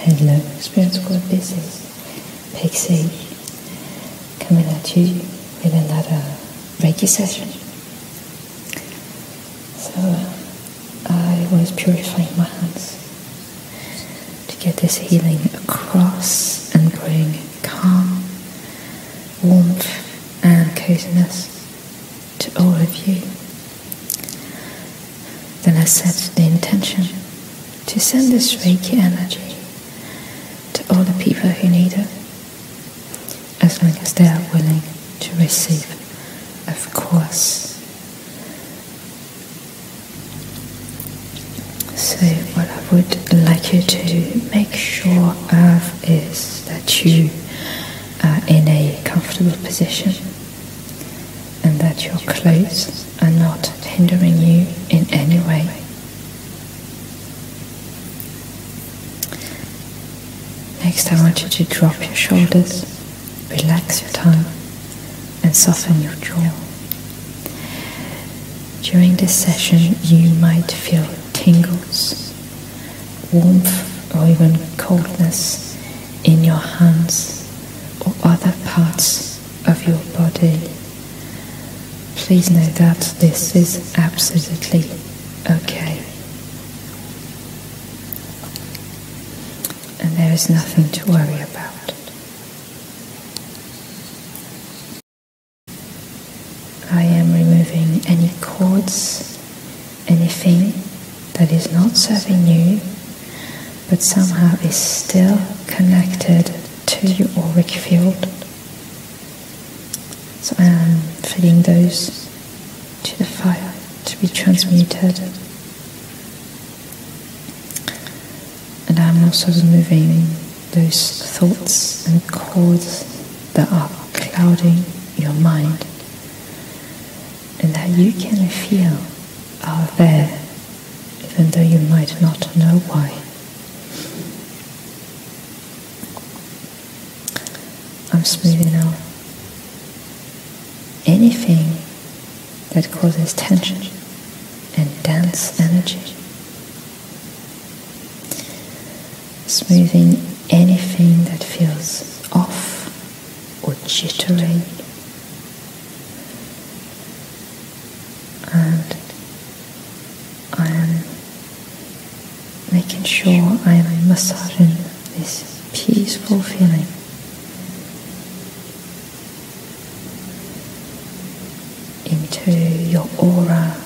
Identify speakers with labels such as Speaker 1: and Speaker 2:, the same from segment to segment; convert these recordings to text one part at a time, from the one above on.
Speaker 1: Hello, Spirit Squad, this is Pixie coming at you with another Reiki session. So I was purifying my hands to get this healing across and bring calm, warmth and coziness to all of you. Then I set the intention to send this Reiki energy to all the people who need it, as long as they are willing to receive, of course. So what I would like you to make sure of is that you are in a comfortable position and that your clothes are not hindering you in any way. Next, I want you to drop your shoulders, relax your tongue, and soften your jaw. During this session, you might feel tingles, warmth, or even coldness in your hands or other parts of your body. Please know that this is absolutely okay. And there is nothing to worry about. I am removing any cords, anything that is not serving you, but somehow is still connected to your auric field. So I am feeding those to the fire to be transmuted. And I'm also removing those thoughts and cords that are clouding your mind and that you can feel are there, even though you might not know why. I'm smoothing out anything that causes tension and dense energy. Smoothing anything that feels off or jittery, and I am making sure I am massaging this peaceful feeling into your aura,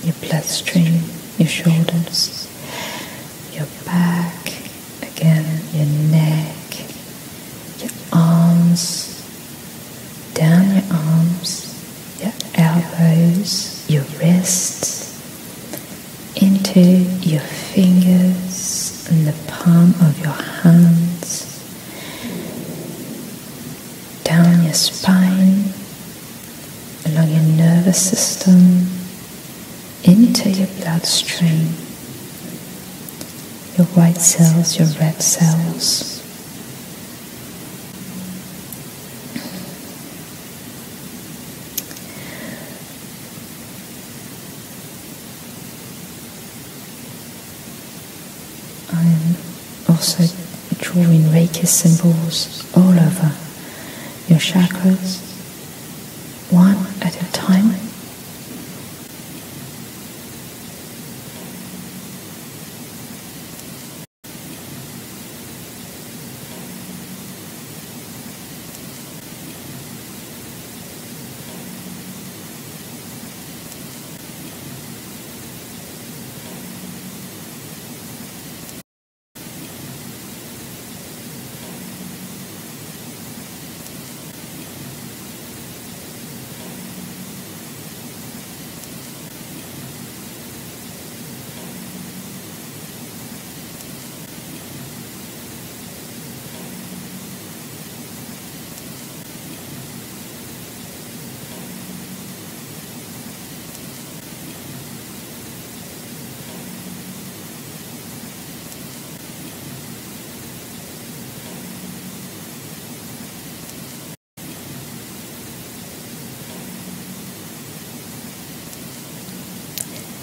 Speaker 1: your bloodstream, your shoulders, your back, again, your neck, your arms, down your arms, your elbows, your wrists, into your fingers and the palm of your hands, down your spine, along your nervous system, into your bloodstream, your white cells, your red cells. I'm also drawing Reiki symbols all over your chakras, one at a time.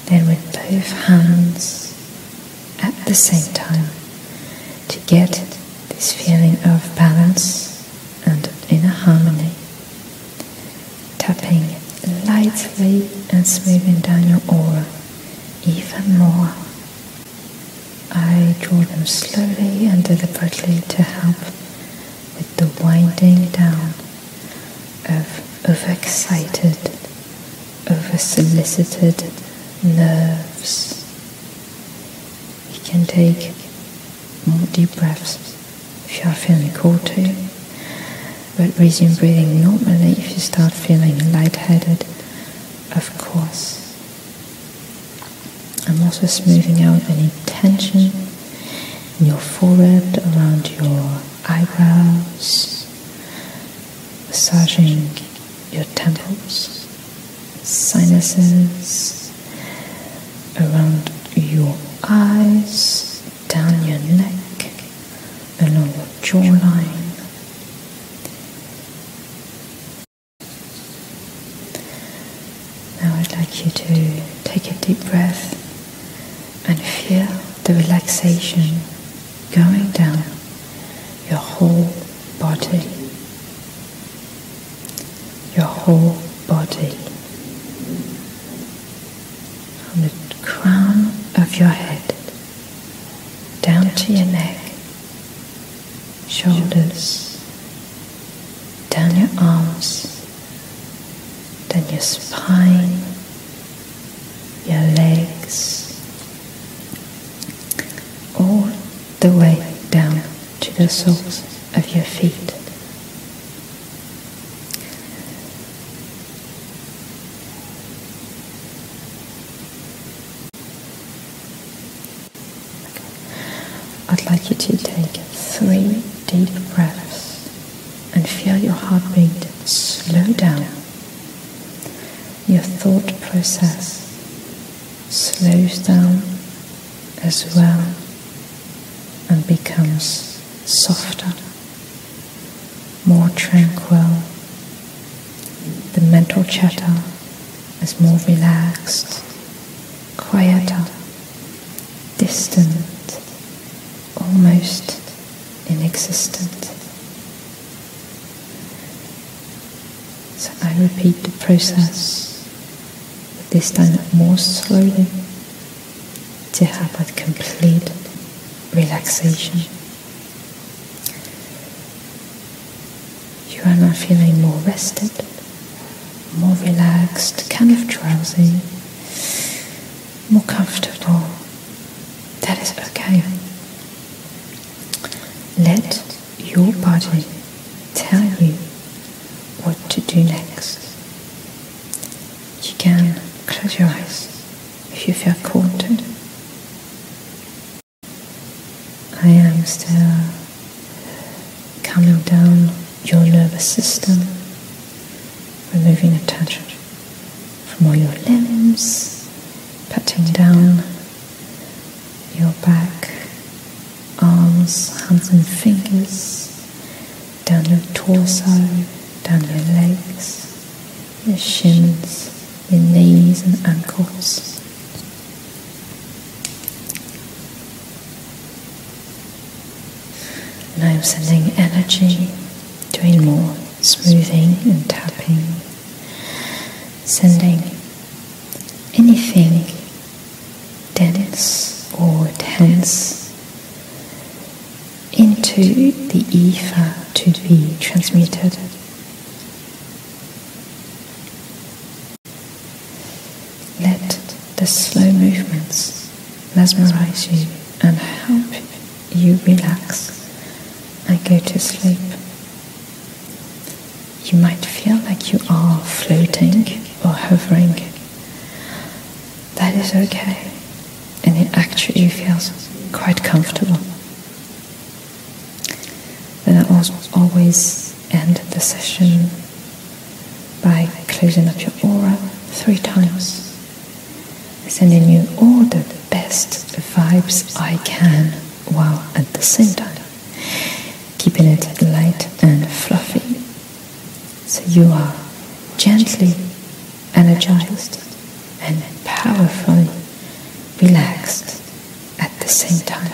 Speaker 1: Then with both hands at the same time, to get this feeling of balance and inner harmony, tapping lightly and smoothing down your aura even more. I draw them slowly and deliberately to help with the winding down of overexcited, over-solicited nerves. You can take more deep breaths if you are feeling called to, but resume breathing normally if you start feeling lightheaded, of course. I'm also smoothing out any tension in your forehead, around your eyebrows, massaging your temples, sinuses, around your eyes, down your neck, along your jawline. Now I'd like you to take a deep breath and feel the relaxation going down your whole body. Your whole body. From the crown of your head down to your neck, shoulders, down your arms, down your spine, your legs, all the way down to the soles of your feet. I'd like you to take 3 deep breaths and feel your heartbeat slow down. Your thought process slows down as well and becomes softer, more tranquil. The mental chatter is more relaxed, quieter, distant, almost inexistent. So I repeat the process, but this time more slowly, to have a complete relaxation. You are now feeling more rested, more relaxed, kind of drowsy, more comfortable. That is okay. Let your body tell you what to do next. You can close your eyes if you feel called to. I am still calming down your nervous system, removing the tension from all your limbs, patting down your back, arms, hands and fingers, down your torso, down your legs, your shins, your knees and ankles. And I am sending energy, doing more smoothing and tapping, sending anything dense or tense into the ether to be transmuted. Let the slow movements mesmerize you and help you relax and go to sleep. You might feel like you are floating or hovering. That is okay, and it actually feels quite comfortable. Then I always end the session by closing up your aura 3 times, sending you all the best vibes I can, while at the same time keeping it light and fluffy, so you are gently energized and powerfully relaxed at the same time.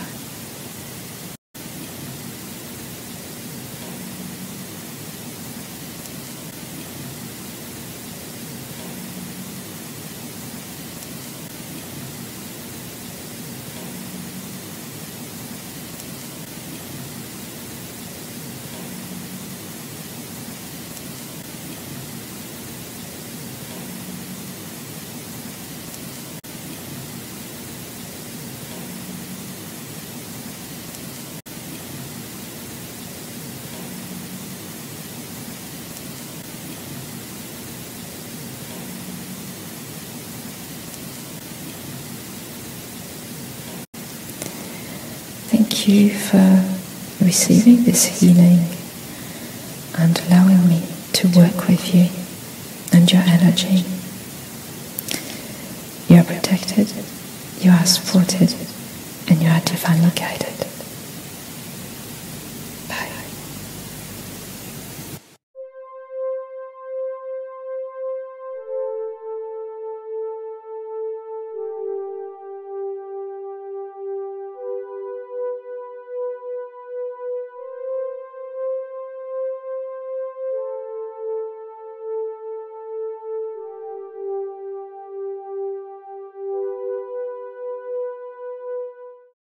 Speaker 1: thank you for receiving this healing and allowing me to work with you and your energy. You are protected, you are supported, and you are divinely guided.